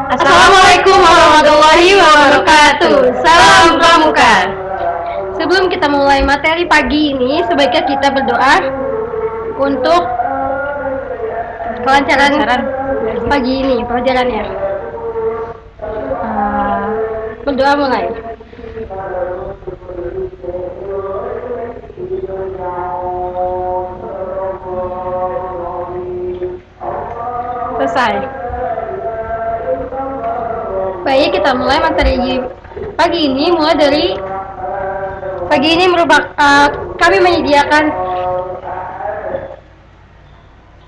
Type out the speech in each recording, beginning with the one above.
Assalamualaikum warahmatullahi wabarakatuh. Salam Pramuka. Sebelum kita mulai materi pagi ini, sebaiknya kita berdoa untuk kelancaran pagi ini pelajarannya. Berdoa mulai. Selesai. Baik, kita mulai materi pagi ini. Pagi ini merupakan kami menyediakan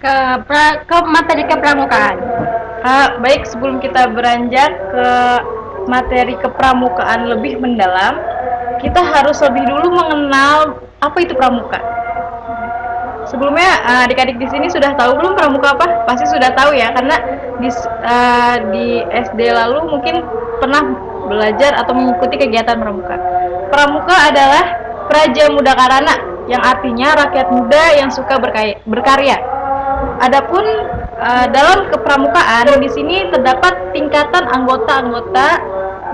ke materi kepramukaan. Baik, sebelum kita beranjak ke materi kepramukaan lebih mendalam, kita harus lebih dulu mengenal apa itu pramuka. Sebelumnya adik-adik di sini sudah tahu belum pramuka apa? Pasti sudah tahu ya, karena di SD lalu mungkin pernah belajar atau mengikuti kegiatan pramuka. Pramuka adalah Praja Muda Karana, yang artinya rakyat muda yang suka berkarya. Adapun dalam kepramukaan di sini terdapat tingkatan anggota-anggota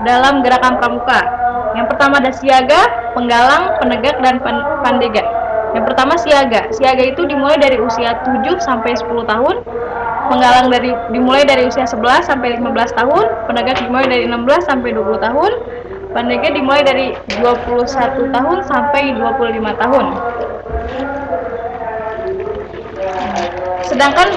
dalam gerakan pramuka. Yang pertama ada siaga, penggalang, penegak, dan pandega. Yang pertama siaga. Siaga itu dimulai dari usia 7 sampai 10 tahun. Penggalang dimulai dari usia 11 sampai 15 tahun. Penegak dimulai dari 16 sampai 20 tahun. Pandega dimulai dari 21 tahun sampai 25 tahun. Sedangkan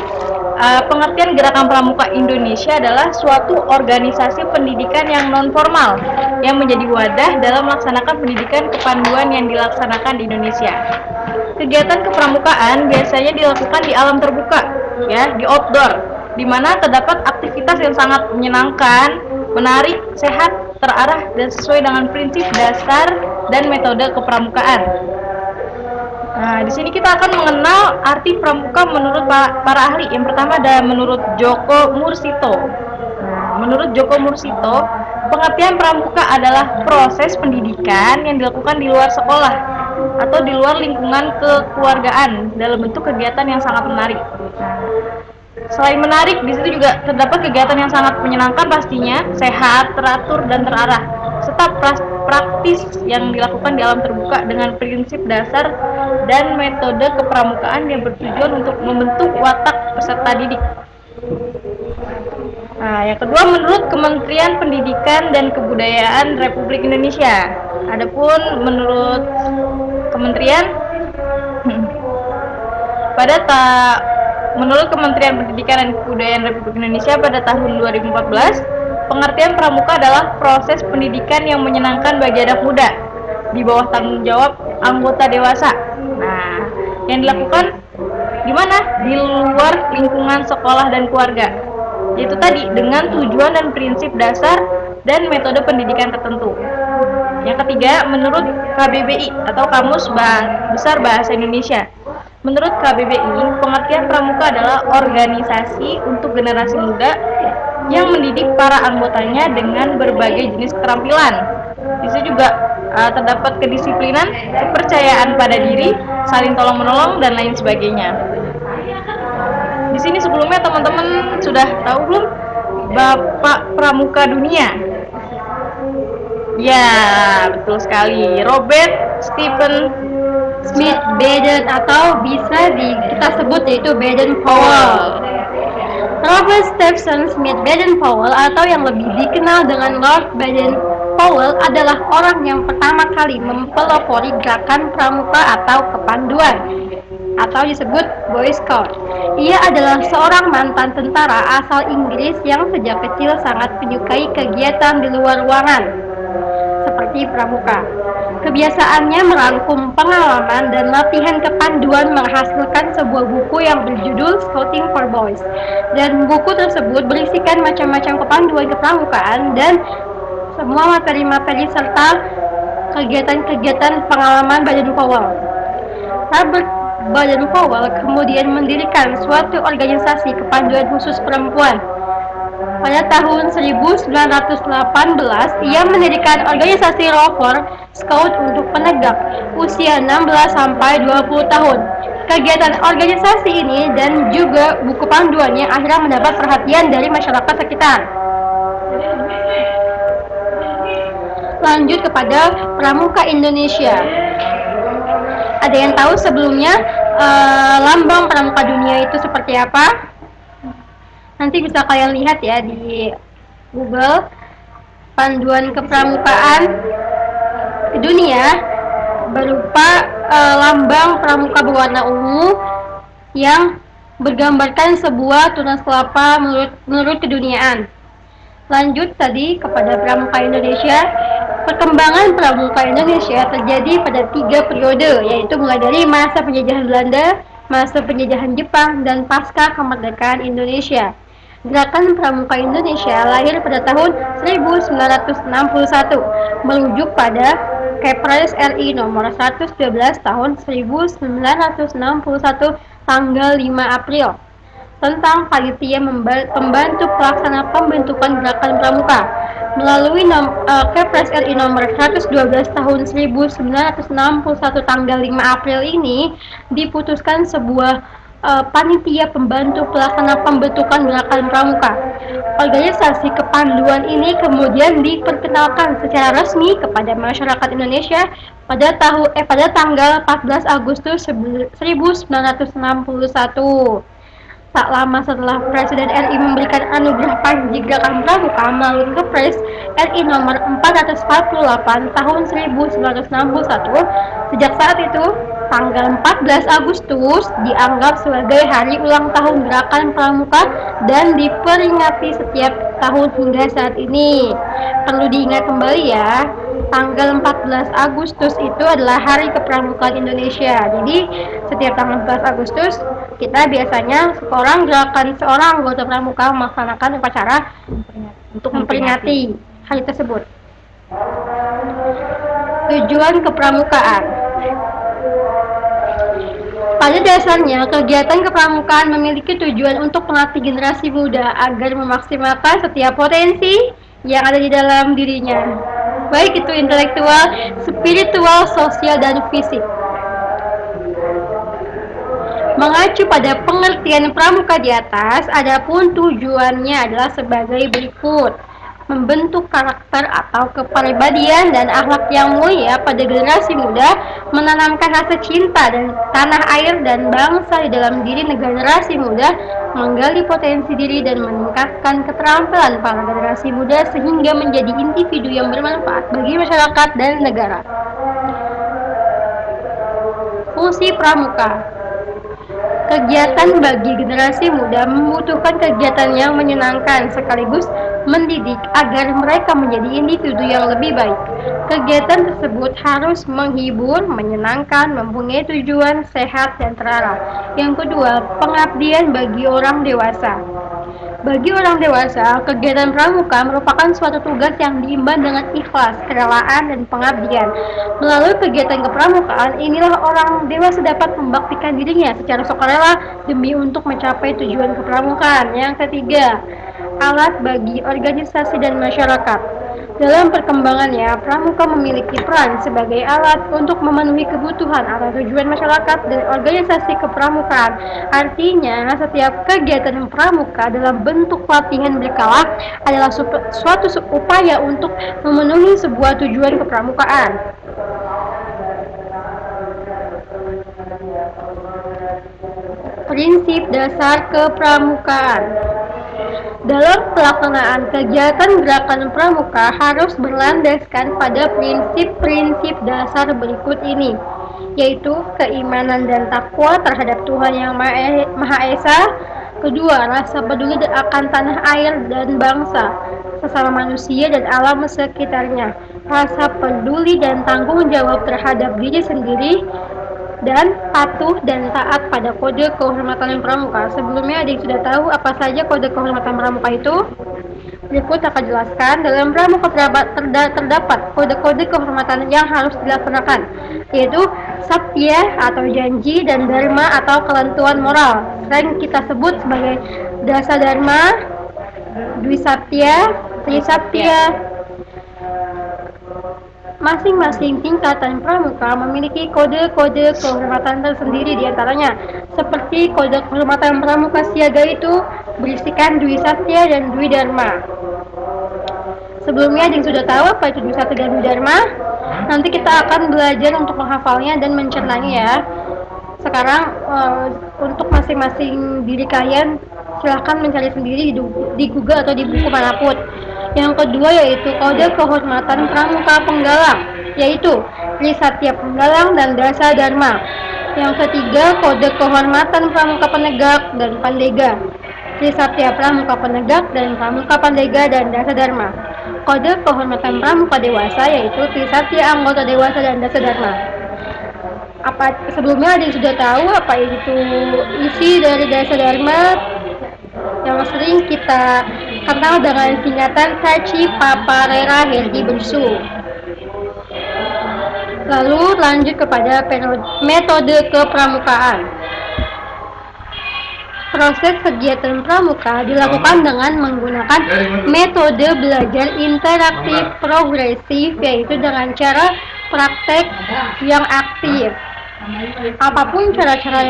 pengertian gerakan pramuka Indonesia adalah suatu organisasi pendidikan yang non formal yang menjadi wadah dalam melaksanakan pendidikan kepanduan yang dilaksanakan di Indonesia. Kegiatan kepramukaan biasanya dilakukan di alam terbuka, ya, di outdoor, di mana terdapat aktivitas yang sangat menyenangkan, menarik, sehat, terarah, dan sesuai dengan prinsip dasar dan metode kepramukaan. Nah, di sini kita akan mengenal arti pramuka menurut para ahli. Yang pertama ada menurut Joko Mursito. Nah, menurut Joko Mursito, pengertian pramuka adalah proses pendidikan yang dilakukan di luar sekolah atau di luar lingkungan kekeluargaan dalam bentuk kegiatan yang sangat menarik. Nah, selain menarik, di situ juga terdapat kegiatan yang sangat menyenangkan pastinya, sehat, teratur, dan terarah, serta praktis yang dilakukan di alam terbuka dengan prinsip dasar dan metode kepramukaan yang bertujuan untuk membentuk watak peserta didik. Nah, yang kedua menurut Kementerian Pendidikan dan Kebudayaan Republik Indonesia. Adapun menurut Kementerian Menurut Kementerian Pendidikan dan Kebudayaan Republik Indonesia pada tahun 2014, pengertian pramuka adalah proses pendidikan yang menyenangkan bagi anak muda di bawah tanggung jawab anggota dewasa. Nah, yang dilakukan di mana? Di luar lingkungan sekolah dan keluarga. Yaitu tadi dengan tujuan dan prinsip dasar dan metode pendidikan tertentu. Yang ketiga, menurut KBBI atau Kamus Besar Bahasa Indonesia. Menurut KBBI, pengertian pramuka adalah organisasi untuk generasi muda yang mendidik para anggotanya dengan berbagai jenis keterampilan. Di sini juga terdapat kedisiplinan, kepercayaan pada diri, saling tolong-menolong, dan lain sebagainya. Di sini sebelumnya teman-teman sudah tahu belum Bapak Pramuka Dunia? Ya, betul sekali. Robert Stephen Smith Baden, atau bisa kita sebut yaitu Baden-Powell. Robert Stephen Smith Baden-Powell, atau yang lebih dikenal dengan Lord Baden-Powell, adalah orang yang pertama kali mempelopori gerakan pramuka atau kepanduan, atau disebut Boy Scout. Ia adalah seorang mantan tentara asal Inggris yang sejak kecil sangat menyukai kegiatan di luar ruangan, seperti pramuka. Kebiasaannya merangkum pengalaman dan latihan kepanduan menghasilkan sebuah buku yang berjudul Scouting for Boys. Dan buku tersebut berisikan macam-macam kepanduan kepramukaan dan semua materi-materi serta kegiatan-kegiatan pengalaman Baden-Powell. Robert Baden-Powell kemudian mendirikan suatu organisasi kepanduan khusus perempuan. Pada tahun 1918, ia mendirikan organisasi Rover Scout untuk penegak usia 16 sampai 20 tahun. Kegiatan organisasi ini dan juga buku panduannya akhirnya mendapat perhatian dari masyarakat sekitar. Lanjut kepada Pramuka Indonesia. Ada yang tahu sebelumnya lambang Pramuka Dunia itu seperti apa? Nanti bisa kalian lihat ya di Google, panduan kepramukaan dunia berupa lambang pramuka berwarna ungu yang bergambarkan sebuah tunas kelapa menurut keduniaan. Lanjut tadi kepada Pramuka Indonesia. Perkembangan Pramuka Indonesia terjadi pada 3 periode, yaitu mulai dari masa penjajahan Belanda, masa penjajahan Jepang, dan pasca kemerdekaan Indonesia. Gerakan Pramuka Indonesia lahir pada tahun 1961, merujuk pada Kepres RI nomor 112 tahun 1961 tanggal 5 April tentang panitia pembantu pelaksana pembentukan gerakan pramuka. Melalui Kepres RI nomor 112 tahun 1961 tanggal 5 April ini diputuskan sebuah panitia pembantu pelaksana pembentukan gerakan pramuka. Organisasi kepanduan ini kemudian diperkenalkan secara resmi kepada masyarakat Indonesia pada tanggal 14 Agustus 1961. Tak lama setelah Presiden RI memberikan anugerah Panji Gerakan Pramuka melalui Kepres RI nomor 448 tahun 1961, sejak saat itu, tanggal 14 Agustus dianggap sebagai hari ulang tahun Gerakan Pramuka dan diperingati setiap tahun hingga saat ini. Perlu diingat kembali ya, tanggal 14 Agustus itu adalah Hari Kepramukaan Indonesia. Jadi, setiap tanggal 14 Agustus kita biasanya seorang anggota pramuka melaksanakan upacara untuk memperingati hari tersebut. Tujuan kepramukaan. Pada dasarnya, kegiatan kepramukaan memiliki tujuan untuk melatih generasi muda agar memaksimalkan setiap potensi yang ada di dalam dirinya, baik itu intelektual, spiritual, sosial, dan fisik. Mengacu pada pengertian pramuka di atas, adapun tujuannya adalah sebagai berikut: membentuk karakter atau kepribadian dan akhlak yang mulia pada generasi muda, menanamkan rasa cinta dan tanah air dan bangsa di dalam diri generasi muda, menggali potensi diri dan meningkatkan keterampilan para generasi muda sehingga menjadi individu yang bermanfaat bagi masyarakat dan negara. Fungsi pramuka. Kegiatan bagi generasi muda membutuhkan kegiatan yang menyenangkan sekaligus mendidik agar mereka menjadi individu yang lebih baik. Kegiatan tersebut harus menghibur, menyenangkan, mempunyai tujuan, sehat, dan terarah. Yang kedua, pengabdian bagi orang dewasa. Bagi orang dewasa, kegiatan pramuka merupakan suatu tugas yang diimban dengan ikhlas, kerelaan, dan pengabdian. Melalui kegiatan kepramukaan, inilah orang dewasa dapat membaktikan dirinya secara sukarela demi untuk mencapai tujuan kepramukaan. Yang ketiga, alat bagi organisasi dan masyarakat. Dalam perkembangannya, pramuka memiliki peran sebagai alat untuk memenuhi kebutuhan atau tujuan masyarakat dan organisasi kepramukaan. Artinya, setiap kegiatan pramuka dalam bentuk pelatihan berkala adalah suatu upaya untuk memenuhi sebuah tujuan kepramukaan. Prinsip dasar kepramukaan. Dalam pelaksanaan kegiatan gerakan pramuka harus berlandaskan pada prinsip-prinsip dasar berikut ini, yaitu keimanan dan takwa terhadap Tuhan Yang Maha Esa. Kedua, rasa peduli akan tanah air dan bangsa, sesama manusia dan alam sekitarnya. Rasa peduli dan tanggung jawab terhadap diri sendiri, dan patuh dan taat pada kode kehormatan pramuka. Sebelumnya ada yang sudah tahu apa saja kode kehormatan pramuka itu? Berikut akan jelaskan. Dalam pramuka terdapat kode-kode kehormatan yang harus dilaksanakan, yaitu satya atau janji dan dharma atau ketentuan moral. Sering kita sebut sebagai dasa dharma, dwisatya, trisatya. Masing-masing tingkatan pramuka memiliki kode-kode kehormatan tersendiri diantaranya, seperti kode kehormatan pramuka siaga itu berisikan Dwi Satya dan Dwi Dharma. Sebelumnya yang sudah tahu apa itu Dwi Satya dan Dwi Dharma? Nanti kita akan belajar untuk menghafalnya dan mencernanya ya. Sekarang untuk masing-masing diri kalian silahkan mencari sendiri di Google atau di buku manapun. Yang kedua yaitu kode kehormatan pramuka penggalang, yaitu Dwi Satya Penggalang dan Dasa Dharma. Yang ketiga kode kehormatan pramuka penegak dan pandega, Dwi Satya Pramuka Penegak dan Pramuka Pandega dan Dasa Dharma. Kode kehormatan pramuka dewasa yaitu Dwi Satya Anggota Dewasa dan Dasa Dharma. Sebelumnya ada yang sudah tahu apa itu isi dari Dasa Dharma yang sering kita kenal dengan singkatan Sachi Paparera Herdi Bensu. Lalu lanjut kepada metode kepramukaan. Proses kegiatan pramuka dilakukan dengan menggunakan metode belajar interaktif progresif, yaitu dengan cara praktek yang aktif. Apapun cara-cara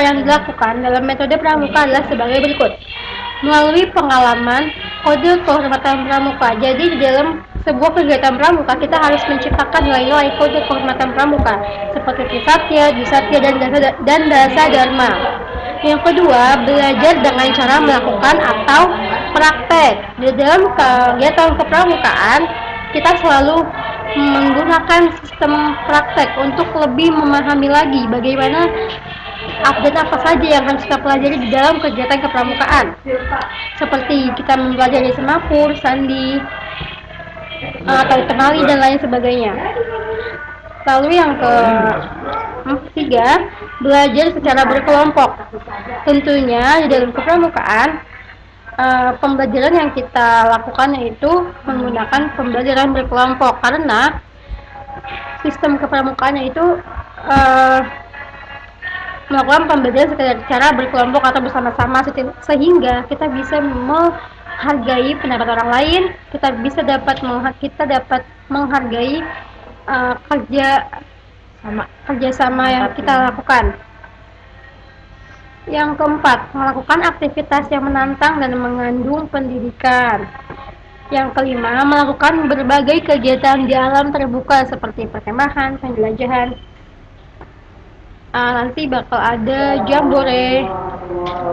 yang dilakukan dalam metode pramuka adalah sebagai berikut. Melalui pengalaman kode kehormatan pramuka. Jadi di dalam sebuah kegiatan pramuka kita harus menciptakan nilai-nilai kode kehormatan pramuka seperti Dwi Satya dan Dasa Dharma. Yang kedua, belajar dengan cara melakukan atau praktek. Di dalam kegiatan kepramukaan kita selalu menggunakan sistem praktek untuk lebih memahami lagi bagaimana dan apa saja yang harus kita pelajari di dalam kegiatan kepramukaan, seperti kita mempelajari semapur, sandi, atau tenali dan lain sebagainya. Lalu yang ketiga, belajar secara berkelompok. Tentunya di dalam kepramukaan pembelajaran yang kita lakukan yaitu menggunakan pembelajaran berkelompok, karena sistem kepramukaan itu melakukan pembelajaran secara berkelompok atau bersama-sama sehingga kita bisa menghargai pendapat orang lain, kita dapat menghargai kerjasama yang kita lakukan. Yang keempat, melakukan aktivitas yang menantang dan mengandung pendidikan. Yang kelima, melakukan berbagai kegiatan di alam terbuka seperti perkemahan, penjelajahan. Nanti bakal ada jambore,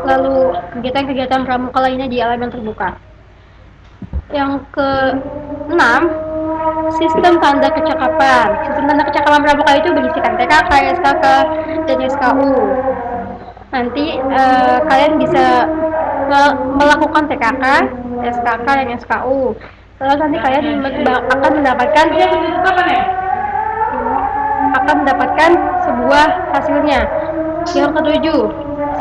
lalu kegiatan-kegiatan pramuka lainnya di alam yang terbuka. Yang keenam, sistem tanda kecakapan. Sistem tanda kecakapan pramuka itu berisikan TKK, SKK, dan SKU. Nanti kalian bisa melakukan TKK, SKK, dan SKU. Lalu nanti kalian akan mendapatkan sebuah hasilnya. Yang ketujuh,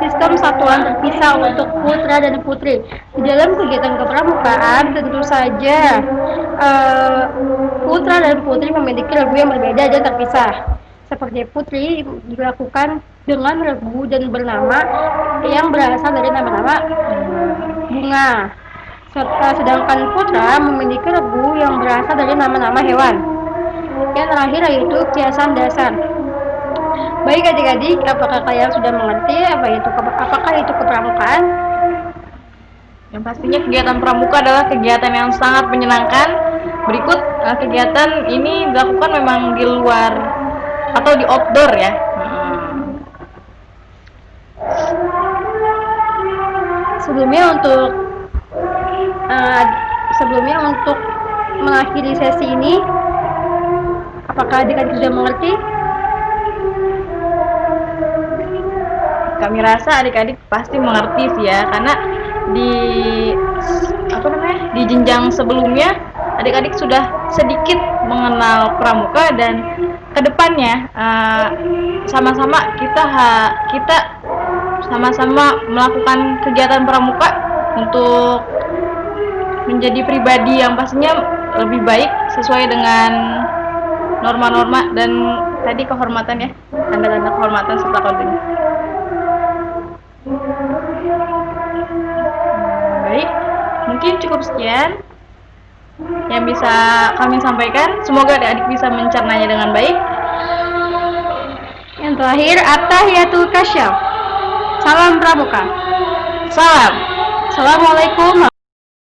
sistem satuan terpisah untuk putra dan putri. Di dalam kegiatan kepramukaan tentu saja putra dan putri memiliki regu yang berbeda dan terpisah. Seperti putri dilakukan dengan regu dan bernama yang berasal dari nama-nama bunga. Sedangkan putra memiliki regu yang berasal dari nama-nama hewan. Yang terakhir yaitu kiasan dasar. Baik adik-adik, apakah kalian sudah mengerti apakah itu kepramukaan? Yang pastinya kegiatan pramuka adalah kegiatan yang sangat menyenangkan. Berikut kegiatan ini dilakukan memang di luar atau di outdoor ya. Sebelumnya untuk mengakhiri sesi ini, apakah adik-adik sudah mengerti? Kami rasa adik-adik pasti mengerti sih ya, karena di jenjang sebelumnya adik-adik sudah sedikit mengenal pramuka, dan kedepannya sama-sama kita sama-sama melakukan kegiatan pramuka untuk menjadi pribadi yang pastinya lebih baik sesuai dengan norma-norma dan tadi kehormatan ya, tanda-tanda kehormatan serta kodenya. Baik, mungkin cukup sekian yang bisa kami sampaikan. Semoga adik-adik bisa mencernanya dengan baik. Yang terakhir, At-Tahiyatul Kasyaf. Salam Pramuka. Salam. Assalamualaikum